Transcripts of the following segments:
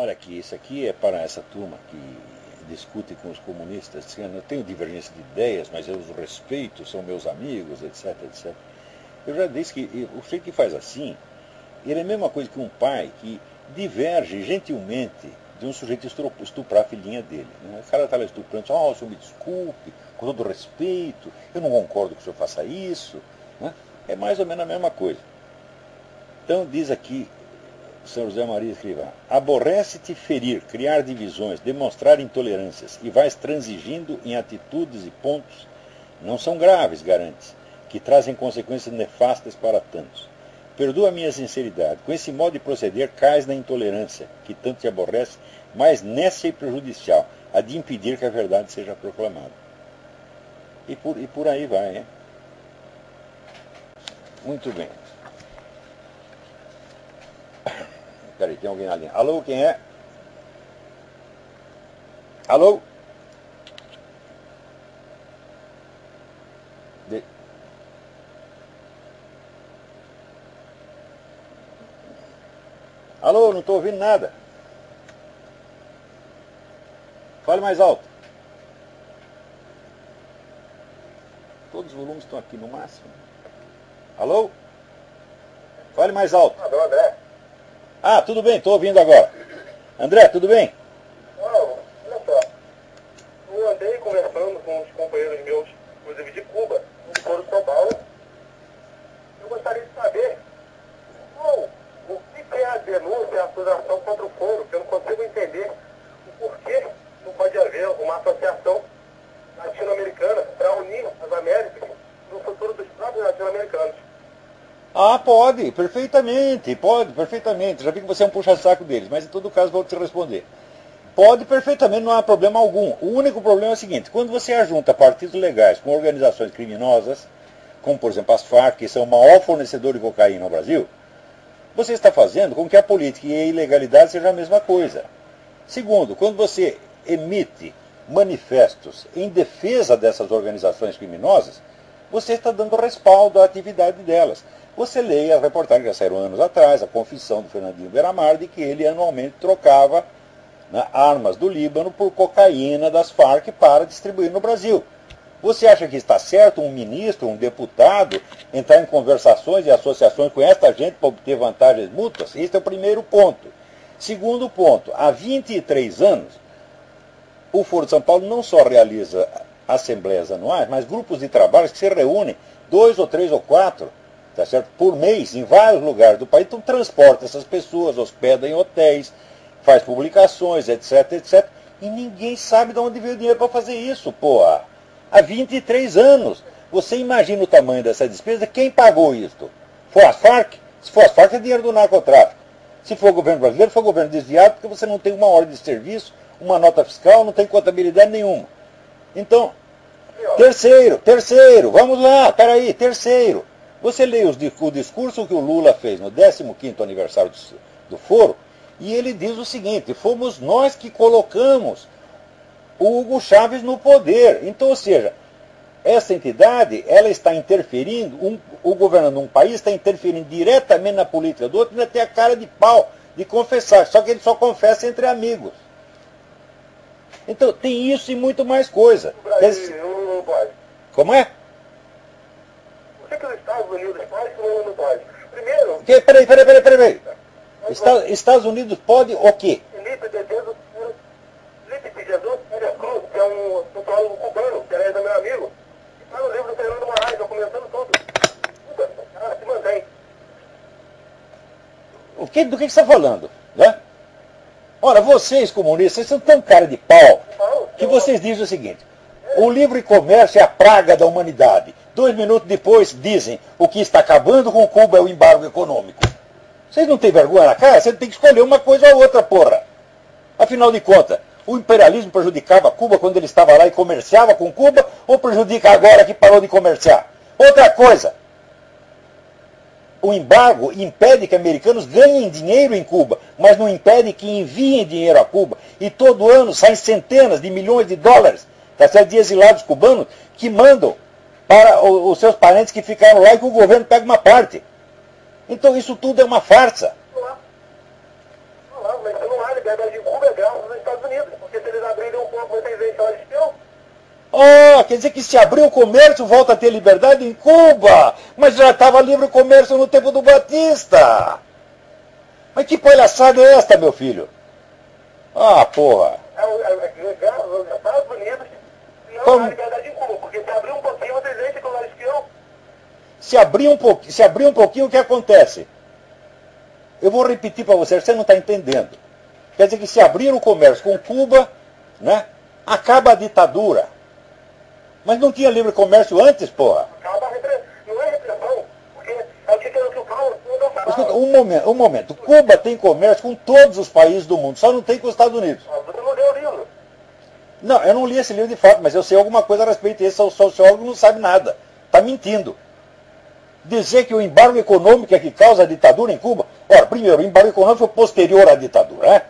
Olha aqui, isso aqui é para essa turma que discute com os comunistas, dizendo, eu tenho divergência de ideias, mas eu os respeito, são meus amigos, etc, etc. Eu já disse que o sujeito que faz assim, ele é a mesma coisa que um pai que diverge gentilmente de um sujeito estuprar a filhinha dele. Né? O cara estava estuprando, oh, o senhor me desculpe, com todo respeito, eu não concordo que o senhor faça isso. Né? É mais ou menos a mesma coisa. Então diz aqui São José Maria Escrivá: aborrece-te ferir, criar divisões, demonstrar intolerâncias, e vais transigindo em atitudes e pontos, não são graves, garantes, que trazem consequências nefastas para tantos. Perdoa a minha sinceridade, com esse modo de proceder cais na intolerância, que tanto te aborrece, mas nécia e prejudicial, a de impedir que a verdade seja proclamada. E por aí vai, hein? Muito bem. Peraí, tem alguém na linha. Alô, quem é? Alô? Alô, não estou ouvindo nada. Fale mais alto. Todos os volumes estão aqui no máximo. Alô? Fale mais alto. Alô, André. Ah, tudo bem, estou ouvindo agora. André, tudo bem? Não, olha só. Eu andei conversando com os companheiros meus, inclusive de Cuba, no Foro de São Paulo. Eu gostaria de saber o que é a denúncia, a acusação contra o Foro, que eu não consigo entender o porquê não pode haver uma associação latino-americana para unir as Américas no futuro dos próprios latino-americanos. Ah, pode, perfeitamente, pode, perfeitamente. Já vi que você é um puxa-saco deles, mas em todo caso vou te responder. Pode perfeitamente, não há problema algum. O único problema é o seguinte: quando você ajunta partidos legais com organizações criminosas, como por exemplo as Farc, que são o maior fornecedor de cocaína no Brasil, você está fazendo com que a política e a ilegalidade sejam a mesma coisa. Segundo, quando você emite manifestos em defesa dessas organizações criminosas, você está dando respaldo à atividade delas. Você leia as reportagens que já saíram anos atrás, a confissão do Fernandinho Beiramar, de que ele anualmente trocava, né, armas do Líbano por cocaína das Farc para distribuir no Brasil. Você acha que está certo um ministro, um deputado, entrar em conversações e associações com esta gente para obter vantagens mútuas? Esse é o primeiro ponto. Segundo ponto, há 23 anos, o Foro de São Paulo não só realiza assembleias anuais, mas grupos de trabalho que se reúnem 2 ou 3 ou 4, tá certo, por mês, em vários lugares do país. Então transporta essas pessoas, hospeda em hotéis, faz publicações, etc, etc. E ninguém sabe de onde veio o dinheiro para fazer isso, porra. Há 23 anos. Você imagina o tamanho dessa despesa? Quem pagou isso? Foi as Farc? Se for as Farc, é dinheiro do narcotráfico. Se for o governo brasileiro, foi o governo desviado, porque você não tem uma ordem de serviço, uma nota fiscal, não tem contabilidade nenhuma. Então, terceiro, vamos lá, peraí, terceiro. Você lê o discurso que o Lula fez no 15º aniversário do Foro, e ele diz o seguinte: fomos nós que colocamos o Hugo Chávez no poder. Então, ou seja, essa entidade, ela está interferindo, o governo de um país está interferindo diretamente na política do outro, ainda tem a cara de pau de confessar, só que ele só confessa entre amigos. Então, tem isso e muito mais coisa. O Brasil não pode. Como é? Por que os Estados Unidos podem e o não pode? Primeiro... Peraí. Estados Unidos pode o quê? Felipe de Jesus Pereira Cruz, que é um sociólogo cubano, que é meu amigo, que está no livro do Fernando Moraes, documentando tudo. Cara, se mantém. Do que você está falando? Né? Ora, vocês comunistas, vocês são tão cara de pau que vocês dizem o seguinte: o livre comércio é a praga da humanidade. 2 minutos depois dizem: o que está acabando com Cuba é o embargo econômico. Vocês não têm vergonha na cara? Você tem que escolher uma coisa ou outra, porra. Afinal de contas, o imperialismo prejudicava Cuba quando ele estava lá e comerciava com Cuba, ou prejudica agora que parou de comerciar? Outra coisa, o embargo impede que americanos ganhem dinheiro em Cuba, mas não impede que enviem dinheiro a Cuba. E todo ano saem centenas de milhões de dólares, tá certo, de exilados cubanos que mandam para os seus parentes que ficaram lá e que o governo pega uma parte. Então isso tudo é uma farsa. Mas você não olha liberdade de Cuba é graças aos Estados Unidos, porque se eles abrirem um pouco, vocês veem que elas estão. Oh, quer dizer que se abrir o comércio, volta a ter liberdade em Cuba. Mas já estava livre o comércio no tempo do Batista. Mas que palhaçada é esta, meu filho? Ah, porra. Graças aos Estados Unidos, não Como? há liberdade em Cuba, porque se abrir um pouquinho, vocês veem que elas estão. Se abrir um pouquinho, o que acontece? Eu vou repetir para você não está entendendo. Quer dizer que se abrir o comércio com Cuba, né, acaba a ditadura. Mas não tinha livre comércio antes, porra? Não é repressão, porque é o que o Paulo não falava. Escuta, um momento. Cuba tem comércio com todos os países do mundo, só não tem com os Estados Unidos. Você não leu o livro. Não, eu não li esse livro de fato, mas eu sei alguma coisa a respeito disso. Esse sociólogo não sabe nada. Está mentindo. Dizer que o embargo econômico é que causa a ditadura em Cuba. Ora, primeiro, o embargo econômico foi posterior à ditadura, né?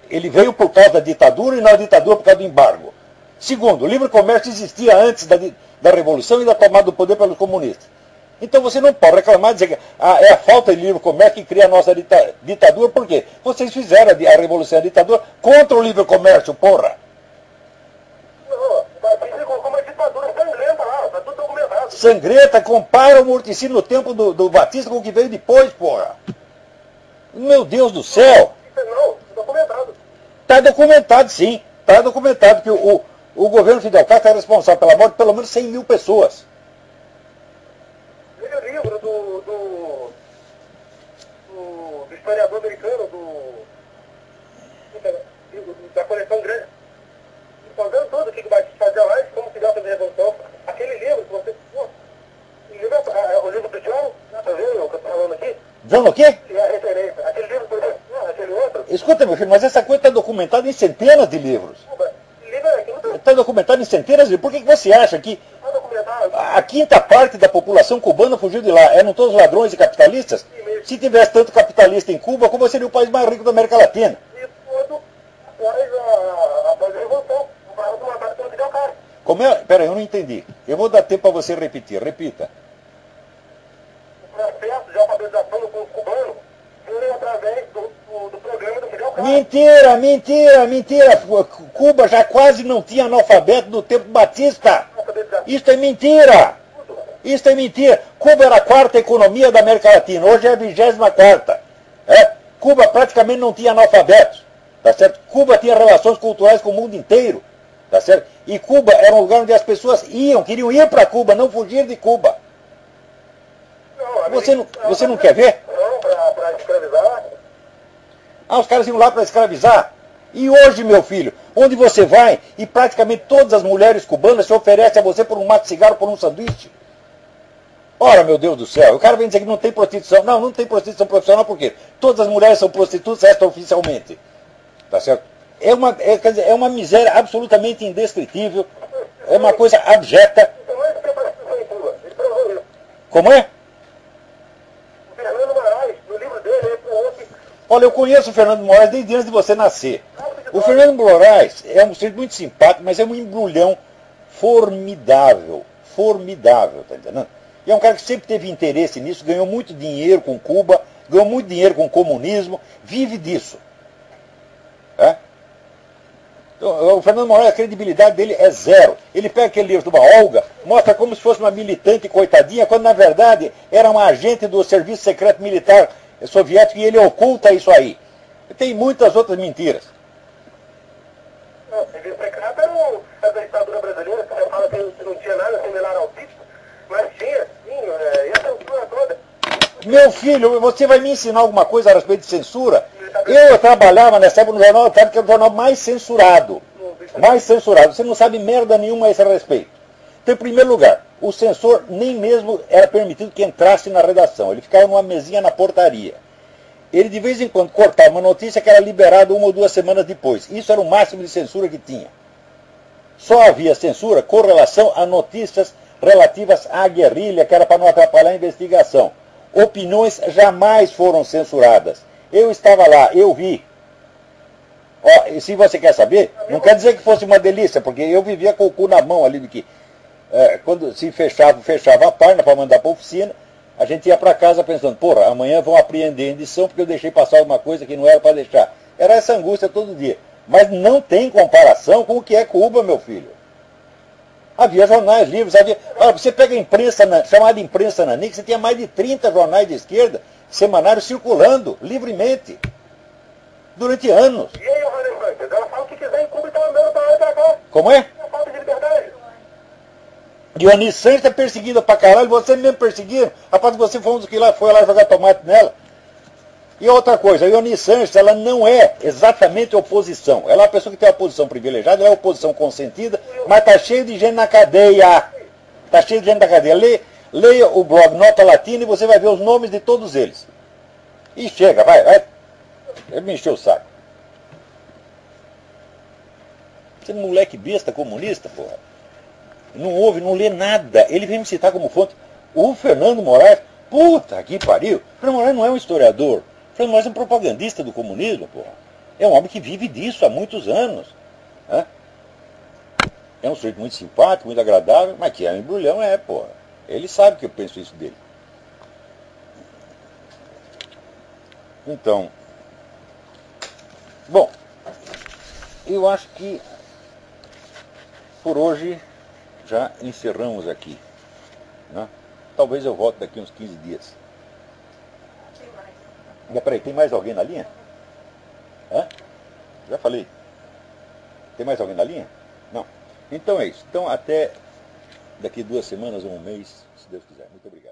Ele veio por causa da ditadura e não a ditadura por causa do embargo. Segundo, o livre comércio existia antes da Revolução e da tomada do poder pelos comunistas. Então você não pode reclamar e dizer que é a falta de livre comércio que cria a nossa ditadura, por quê? Vocês fizeram a Revolução e a ditadura contra o livre comércio, porra! Não, Batista colocou uma ditadura sangrenta lá, está tudo documentado. Sangrenta, compara o morticínio no tempo do Batista com o que veio depois, porra! Meu Deus do céu! Não, documentado. Está documentado, sim. Está documentado que o governo Fidel Castro é responsável pela morte de pelo menos 100 mil pessoas. Veja o livro do historiador americano, da coleção grande, contando tudo o que o Batista fazia lá e como Fidel fez a revolução. Aquele livro que você... o livro do John, está vendo o que eu estou falando aqui? John o quê? É a referência. Aquele livro, aquele outro. Escuta, meu filho, mas essa coisa está documentada em centenas de livros. Livro é aquilo, não Está documentado em centenas de livros. Por que você acha que está documentado. a quinta parte da população cubana fugiu de lá? Eram todos ladrões e capitalistas? Se tivesse tanto capitalista em Cuba, Cuba seria o país mais rico da América Latina. E tudo após a revolução. O barro do mandado pelo Fidel Castro. Como é? Peraí, eu não entendi. Eu vou dar tempo para você repetir. Repita. O processo de alfabetização do povo cubano foi através do programa do Fidel Castro. Mentira, mentira, mentira. Cuba já quase não tinha analfabeto no tempo Batista. Isso é mentira. Isso é mentira. Cuba era a quarta economia da América Latina. Hoje é a 24ª. Cuba praticamente não tinha analfabetos. Tá certo? Cuba tinha relações culturais com o mundo inteiro. Tá certo? E Cuba era um lugar onde as pessoas queriam ir para Cuba, não fugir de Cuba. Você não quer ver? Não, para escravizar. Ah, os caras iam lá para escravizar. E hoje, meu filho, onde você vai e praticamente todas as mulheres cubanas se oferecem a você por um maço de cigarro, por um sanduíche. Ora, meu Deus do céu, o cara vem dizer que não tem prostituição. Não, não tem prostituição profissional, por quê? Todas as mulheres são prostitutas extraoficialmente. Tá certo? Quer dizer, é uma miséria absolutamente indescritível. É uma coisa abjeta. Então não é que tem prostituição em Cuba. Ele provou isso. Como é? O Fernando Moraes, no livro dele, ele provou que... Olha, eu conheço o Fernando Moraes desde antes de você nascer. O Fernando Moraes é um sujeito muito simpático, mas é um embrulhão formidável. Formidável, tá entendendo? E é um cara que sempre teve interesse nisso, ganhou muito dinheiro com Cuba, ganhou muito dinheiro com o comunismo, vive disso. Então, o Fernando Moraes, a credibilidade dele é zero. Ele pega aquele livro de uma Olga, mostra como se fosse uma militante coitadinha, quando na verdade era uma agente do Serviço Secreto Militar Soviético e ele oculta isso aí. Tem muitas outras mentiras. O serviço secreto era da ditadura brasileira, que você fala que não tinha nada similar ao título, mas tinha, sim, e a censura toda. Meu filho, você vai me ensinar alguma coisa a respeito de censura? Eu trabalhava nessa época no Jornal da Tarde, que era o jornal mais censurado. Mais censurado. Você não sabe merda nenhuma a esse respeito. Então, em primeiro lugar, o censor nem mesmo era permitido que entrasse na redação. Ele ficava numa mesinha na portaria. Ele, de vez em quando, cortava uma notícia que era liberada 1 ou 2 semanas depois. Isso era o máximo de censura que tinha. Só havia censura com relação a notícias relativas à guerrilha, que era para não atrapalhar a investigação. Opiniões jamais foram censuradas. Eu estava lá, eu vi. Ó, e se você quer saber, não quer dizer que fosse uma delícia, porque eu vivia com o cu na mão ali do que... quando se fechava a página para mandar para a oficina, a gente ia para casa pensando, porra, amanhã vão apreender a edição porque eu deixei passar alguma coisa que não era para deixar. Era essa angústia todo dia. Mas não tem comparação com o que é Cuba, meu filho. Havia jornais livres, havia... Olha, você pega a imprensa, chamada imprensa nanica, você tinha mais de 30 jornais de esquerda, semanários circulando livremente, durante anos. E aí, Johannes Santos, ela fala o que quiser em Cuba e tá andando pra lá e pra cá. Como é? É falta de liberdade. Dionísio Santos é perseguida pra caralho, você mesmo perseguiu. Rapaz, você foi um dos que foi lá jogar tomate nela. E outra coisa, a Ioni Sanches, ela não é exatamente oposição. Ela é uma pessoa que tem uma posição privilegiada, ela é oposição consentida, mas está cheio de gente na cadeia. Está cheio de gente na cadeia. Leia o blog Nota Latina e você vai ver os nomes de todos eles. E chega, vai. Ele me encheu o saco. Você é um moleque besta comunista, porra. Não ouve, não lê nada. Ele vem me citar como fonte. O Fernando Moraes, puta que pariu. O Fernando Moraes não é um historiador. Fernando Moraes é um propagandista do comunismo, porra. É um homem que vive disso há muitos anos. Né? É um sujeito muito simpático, muito agradável, mas que é um embrulhão, porra. Ele sabe que eu penso isso dele. Então, bom, eu acho que por hoje já encerramos aqui. Né? Talvez eu volte daqui uns 15 dias. Peraí, tem mais alguém na linha? Hã? Já falei. Tem mais alguém na linha? Não. Então é isso. Então até daqui 2 semanas ou um mês, se Deus quiser. Muito obrigado.